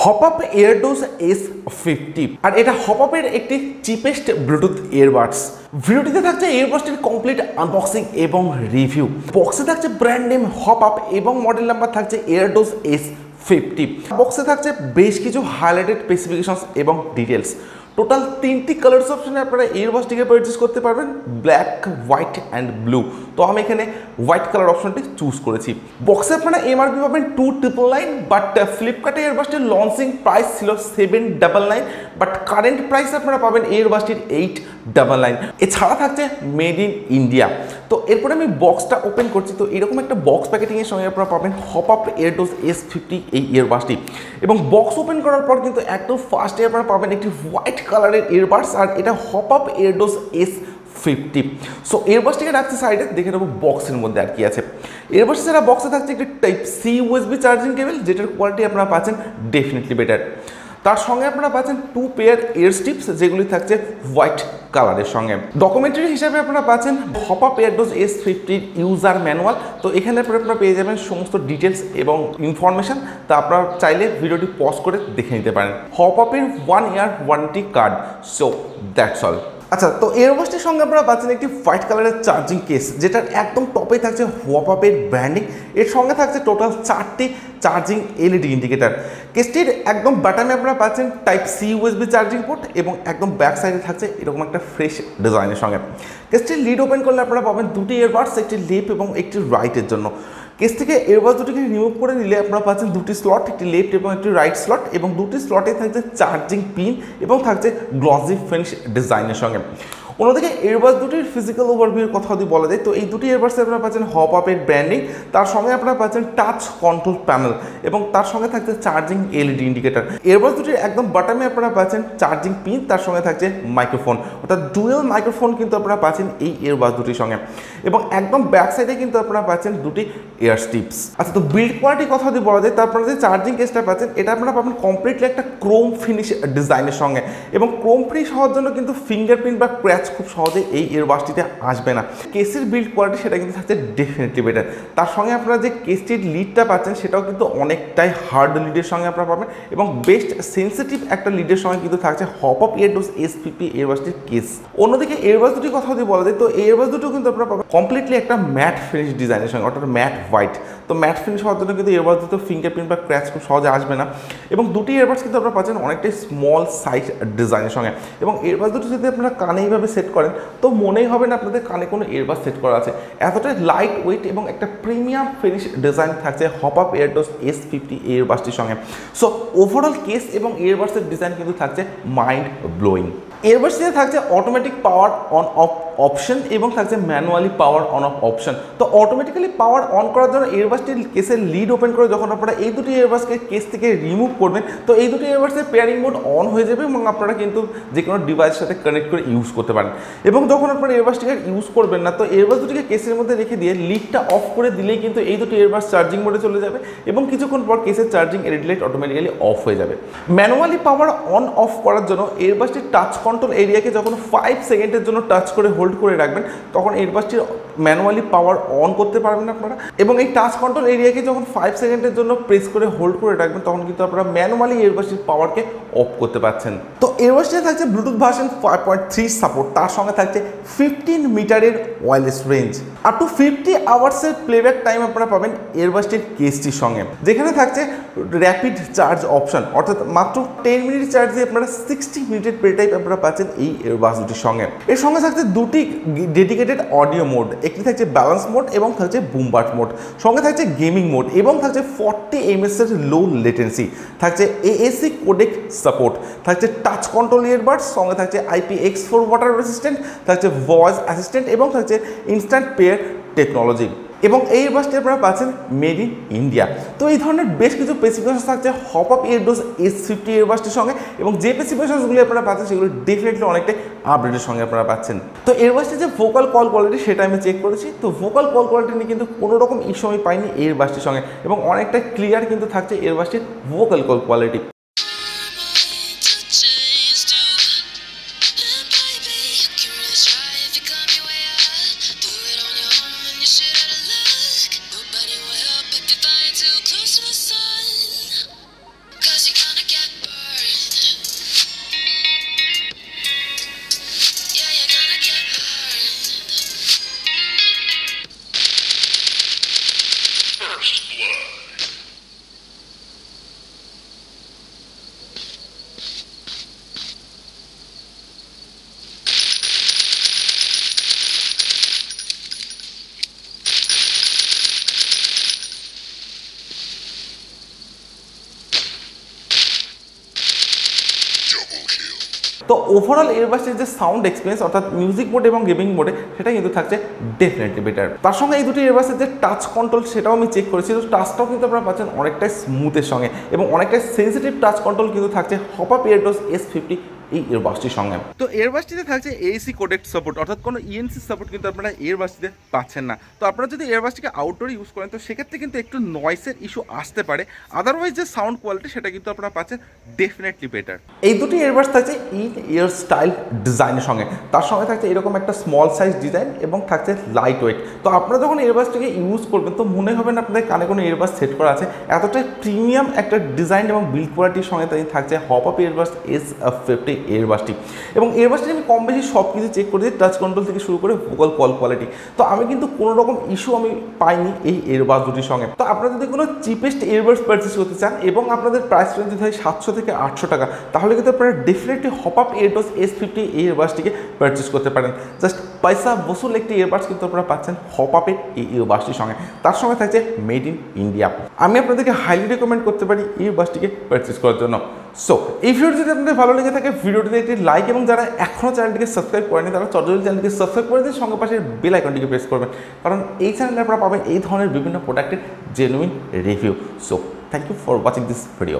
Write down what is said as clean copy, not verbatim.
HOPPUP AirDoze S50 আর এটা HOPPUP এর একটি চিপেস্ট ব্লুটুথ ইয়ারবাডস। ভিডিওটিতে থাকছে ইয়ারবাডসটির কমপ্লিট আনবক্সিং এবং রিভিউ। বক্সে থাকছে ব্র্যান্ড নেম HOPPUP এবং মডেল নাম্বার থাকছে AirDoze S50। বক্সে থাকছে বেশ কিছু হাইলাইটেড স্পেসিফিকেশনস এবং ডিটেলস। টোটাল 3টি কালার্স অপশনে আপনারা ইয়ারবাডসটিকে পারচেজ করতে পারবেন, ব্ল্যাক, হোয়াইট অ্যান্ড ব্লু। তো আমি এখানে হোয়াইট কালার অপশনটি চুজ করেছি। বক্সে আপনারা এমআরপি পাবেন 2999, বাট ফ্লিপকার্টে ইয়ারবাডসটির লঞ্চিং প্রাইস ছিল 799, বাট কারেন্ট প্রাইস আপনারা পাবেন ইয়ারবাডসটির 899। এছাড়া থাকছে মেড ইন ইন্ডিয়া। তো এরপরে আমি বক্সটা ওপেন করছি। তো এরকম একটা বক্স প্যাকেটিংয়ের সঙ্গে আপনারা পাবেন HOPPUP AirDoze S50 এই ইয়ারবাডসটি। এবং বক্স ওপেন করার পর কিন্তু একদম ফার্স্টে আপনারা পাবেন একটি হোয়াইট কালারের ইয়ারবাডস, আর এটা HOPPUP AirDoze S50। সো ইয়ারবাডসটিকে রাখছি সাইডে, দেখে নেবো বক্সের মধ্যে আর কি আছে। ইয়ারবাডস ছাড়া বক্সে থাকছে একটি type C USB charging cable, যেটার কোয়ালিটি আপনারা পাচ্ছেন ডেফিনেটলি বেটার। তার সঙ্গে আপনারা পাচ্ছেন 2 পেয়ার ইয়ার স্ট্রিপস, যেগুলি থাকছে হোয়াইট কালারের সঙ্গে। ডকুমেন্টারি হিসাবে আপনারা পাচ্ছেন HOPPUP AirDoze S50 user manual. তো এখানে আপনারা পেয়ে যাবেন সমস্ত ডিটেলস এবং ইনফরমেশন। তা আপনারা চাইলে ভিডিওটি পজ করে দেখে নিতে পারেন। HOPPUP এর 1 year warranty card. So that's all. আচ্ছা, তো ইয়ারবাডসটির সঙ্গে আপনারা পাচ্ছেন একটি হোয়াইট কালারের চার্জিং কেস, যেটার একদম টপে থাকছে HOPPUP এর ব্র্যান্ডিং। এর সঙ্গে থাকছে টোটাল 4টি চার্জিং এলইডি ইন্ডিকেটার। কেসটির একদম বাটামে আপনারা পাচ্ছেন type C USB charging port, এবং একদম ব্যাক সাইডে থাকছে এরকম একটা ফ্রেশ ডিজাইনের সঙ্গে। কেসটির লিড ওপেন করলে আপনারা পাবেন 2টি ইয়ারবাডস, একটি লেফট এবং একটি রাইটের জন্য। কেস থেকে ইয়ারবাডস দুটিকে রিমুভ করে নিলে আপনারা পাচ্ছেন 2টি স্লট, একটি লেফট এবং একটি রাইট স্লট, এবং 2টি স্লটে থাকছে চার্জিং পিন এবং থাকছে গ্লসি ফিনিশ ডিজাইনের সঙ্গে। অন্যদিকে ইয়ারবাডস দুটির ফিজিক্যাল ওভারভিউর কথা যদি বলা যায়, তো এই দুটি ইয়ারবাডসে আপনারা পাচ্ছেন HOPPUP এর ব্র্যান্ডিং। তার সঙ্গে আপনারা পাচ্ছেন টাচ কন্ট্রোল প্যানেল, এবং তার সঙ্গে থাকছে চার্জিং এলইডি ইন্ডিকেটার। ইয়ারবাডস দুটির একদম বাটামে আপনারা পাচ্ছেন চার্জিং পিন, তার সঙ্গে থাকছে মাইক্রোফোন, অর্থাৎ ডুয়েল মাইক্রোফোন কিন্তু আপনারা পাচ্ছেন এই ইয়ারবাডস দুটির সঙ্গে। এবং একদম ব্যাক সাইডে কিন্তু আপনারা পাচ্ছেন 2টি এয়ার স্ট্রিপস। আচ্ছা, তো বিল্ড কোয়ালিটির কথা যদি বলা যায়, তো আপনারা যে চার্জিং কেসটা পাচ্ছেন এটা আপনারা পাবেন কমপ্লিটলি একটা ক্রোম ফিনিশ ডিজাইনের সঙ্গে। এবং ক্রোম ফিনিশ হওয়ার জন্য কিন্তু ফিঙ্গারপ্রিন্ট বা ক্র্যাচ খুব সহজে এই ইয়ারবাডসটিতে আসবে না। কেসের বিল্ড কোয়ালিটি সেটা কিন্তু থাকছে ডেফিনেটলি বেটার। তার সঙ্গে আপনারা যে কেসটির লিডটা পাচ্ছেন সেটাও কিন্তু অনেকটাই হার্ড লিডের সঙ্গে আপনারা পাবেন, এবং বেস্ট সেন্সিটিভ একটা লিডের সঙ্গে কিন্তু থাকছে HOPPUP AirDoze S50 ইয়ারবাডসটির কেস। অন্যদিকে ইয়ারবাডস দুটির কথা যদি বলা যায়, তো এই ইয়ারবাডস দুটো কিন্তু আপনারা পাবেন কমপ্লিটলি একটা ম্যাট ফিনিশ ডিজাইনের সঙ্গে, অর্থাৎ ম্যাট হোয়াইট। তো ম্যাট ফিনিশ হওয়ার জন্য কিন্তু ইয়ারবাডস দুটো ফিঙ্গারপ্রিন্ট বা ক্র্যাচ খুব সহজে আসবে না। এবং 2টি ইয়ারবাডস কিন্তু আপনারা পাচ্ছেন অনেকটাই স্মল সাইজ ডিজাইনের সঙ্গে। এবং ইয়ারবাডস দুটো যদি আপনারা কানে এইভাবে সেট করেন, তো মনেই হবে না আপনাদের কানে কোনো ইয়ারবাডস সেট করা আছে। এতটাই লাইট ওয়েট এবং একটা প্রিমিয়াম ফিনিশ ডিজাইন থাকছে HOPPUP AirDoze S50 ইয়ারবাডসটির সঙ্গে। সো ওভারঅল কেস এবং ইয়ারবাডসের ডিজাইন কিন্তু থাকছে মাইন্ড ব্লোয়িং। ইয়ারবাডসটিতে থাকছে automatic power on off option এবং থাকছে manually power on off option. তো অটোমেটিক্যালি পাওয়ার অন করার জন্য ইয়ারবাডসটির কেসের লিড ওপেন করে যখন আপনারা এই দুটি ইয়ারবাডসকে কেস থেকে রিমুভ করবেন, তো এই দুটি ইয়ারবাডসের পেয়ারিং মোড অন হয়ে যাবে, এবং আপনারা কিন্তু যে কোনো ডিভাইসের সাথে কানেক্ট করে ইউজ করতে পারেন। এবং যখন আপনারা ইয়ারবাডসটিকে ইউজ করবেন না, তো ইয়ারবাডস দুটিকে কেসের মধ্যে রেখে দিয়ে লিডটা অফ করে দিলেই কিন্তু এই দুটি ইয়ারবাডস চার্জিং মোডে চলে যাবে, এবং কিছুক্ষণ পর কেসের charging LED light automatically of হয়ে যাবে। ম্যানুয়ালি পাওয়ার অন অফ করার জন্য ইয়ারবাডসটির টাচ কন্ট্রোল এরিয়াকে যখন 5 সেকেন্ডের জন্য টাচ করে হোল্ড করে রাখবেন, তখন ইয়ারবাডসটির ম্যানুয়ালি পাওয়ার অন করতে পারবেন আপনারা। এবং এই টাচ কন্ট্রোল এরিয়াকে যখন 5 সেকেন্ডের জন্য প্রেস করে হোল্ড করে রাখবেন, তখন কিন্তু আপনারা ম্যানুয়ালি ইয়ারবাডসটির পাওয়ারকে অফ করতে পারছেন। তো ইয়ারবাডসটিতে থাকছে ব্লুটুথ ভার্সন 5.3 সাপোর্ট, তার সঙ্গে থাকছে 15 মিটারের ওয়্যারলেস রেঞ্জ। আপ টু 50 আওয়ার্সের প্লেব্যাক টাইম আপনারা পাবেন ইয়ারবাডসটির কেসটির সঙ্গে, যেখানে থাকছে র্যাপিড চার্জ অপশন, অর্থাৎ মাত্র 10 মিনিট চার্জ দিয়ে আপনারা 60 মিনিটের প্লে টাইম আপনারা পাচ্ছেন এই ইয়ারবাডস দুটির সঙ্গে। এর সঙ্গে থাকছে 2টি ডেডিকেটেড অডিও মোড, একটি থাকছে ব্যালেন্স মোড এবং থাকছে বুমবাট মোড। সঙ্গে থাকছে গেমিং মোড, এবং থাকছে 40 ms এর লো লেটেন্সি, থাকছে AAC কোডেক সাপোর্ট, থাকছে টাচ কন্ট্রোল ইয়ারবাডস, সঙ্গে থাকছে IPX4 ওয়াটার রেসিস্ট্যান্ট, থাকছে ভয়েস অ্যাসিস্ট্যান্ট, এবং থাকছে ইনস্ট্যান্ট পেয়ার টেকনোলজি। এবং এই ইয়ারবাডসটি আপনারা পাচ্ছেন মেড ইন ইন্ডিয়া। তো এই ধরনের বেশ কিছু স্পেসিফিকেশন থাকছে HOPPUP AirDoze S50 ইয়ারবাডসটির সঙ্গে, এবং যে স্পেসিফিকেশনগুলি আপনারা পাচ্ছেন সেগুলো ডেফিনেটলি অনেকটাই আপডেটের সঙ্গে আপনারা পাচ্ছেন। তো ইয়ারবাডসটির যে ভোকাল কল কোয়ালিটি সেটা আমি চেক করেছি। তো ভোকাল কল কোয়ালিটি নিয়ে কিন্তু কোনো রকম ইস্যু আমি পাইনি এই ইয়ারবাডসটির সঙ্গে, এবং অনেকটা ক্লিয়ার কিন্তু থাকছে ইয়ারবাডসটির vocal call quality. Cause you're gonna get তো ওভারঅল এয়ারবাডসের যে সাউন্ড এক্সপিরিয়েন্স অর্থাৎ মিউজিক মোড এবং গেমিং মোডে সেটা কিন্তু থাকছে ডেফিনেটলি বেটার। তার সঙ্গে এই দুটি এয়ারবাডসের যে টাচ কন্ট্রোল সেটাও আমি চেক করেছি, তো টাচটাও কিন্তু আপনারা পাচ্ছেন অনেকটাই স্মুথের সঙ্গে এবং অনেকটাই সেন্সিটিভ টাচ কন্ট্রোল কিন্তু থাকছে HOPPUP AirDoze S50 এই এয়ারবাডসটির সঙ্গে। তো এয়ারবাডসটিতে থাকছে এসি কোডেক সাপোর্ট অর্থাৎ কোনো ENC সাপোর্ট কিন্তু আপনারা এয়ারবাডসটিতে পাচ্ছেন না। তো আপনারা যদি এয়ারবাডসটিকে আউটডোরে ইউজ করেন তো সেক্ষেত্রে কিন্তু একটু নয়েসের ইস্যু আসতে পারে, আদারওয়াইজ যে সাউন্ড কোয়ালিটি সেটা কিন্তু আপনারা পাচ্ছেন ডেফিনেটলি বেটার। এই দুটি এয়ারবাডস থাকছে ইন ইয়ার স্টাইল ডিজাইনের সঙ্গে, তার সঙ্গে থাকছে এরকম একটা স্মল সাইজ ডিজাইন এবং থাকছে লাইট ওয়েট। তো আপনারা যখন এয়ারবাডসটিকে ইউজ করবেন তো মনে হবে না আপনাদের কানে কোনো এয়ারবাডস সেট করা আছে, এতটাই প্রিমিয়াম একটা ডিজাইন এবং বিল্ড কোয়ালিটির সঙ্গে তাই থাকছে HOPPUP AirDoze S50 এয়ারবাডসটি। এবং এয়ারবাডসটি আমি কম বেশি সব কিছু চেক করে দিই, টাচ কন্ট্রোল থেকে শুরু করে ভোকাল কল কোয়ালিটি, তো আমি কিন্তু কোনো রকম ইস্যু আমি পাইনি এই এয়ারবাডস দুটির সঙ্গে। তো আপনারা যদি কোনো চিপেস্ট এয়ারবাডস পারচেস করতে চান এবং আপনাদের প্রাইস রেঞ্জ যদি হয় 700 থেকে 800 টাকা, তাহলে কিন্তু আপনারা ডেফিনেটলি HOPPUP AirDoze S50 এই এয়ারবাডসটিকে পারচেস করতে পারেন। জাস্ট পয়সা বসুল একটি এয়ারবাডস কিন্তু আপনারা পাচ্ছেন HOPPUP-এর এই এয়ারবাডসটির সঙ্গে, তার সঙ্গে থাকছে মেড ইন ইন্ডিয়া। আমি আপনাদেরকে হাইলি রেকমেন্ড করতে পারি এই এয়ারবাডসটিকে পারচেস করার জন্য। সো এই ভিডিওটি যদি আপনাদের ভালো লেগে থাকে ভিডিওটিতে একটি লাইক এবং যারা এখনও চ্যানেলটিকে সাবস্ক্রাইব করেনি তারা চটজলদি চ্যানেলটিকে সাবস্ক্রাইব করে দিয়ে সঙ্গে পাশের বেল আইকনটিকে প্রেস করবেন, কারণ এই চ্যানেলে আপনারা পাবেন এই ধরনের বিভিন্ন প্রোডাক্টের genuine review. So thank you for watching this video.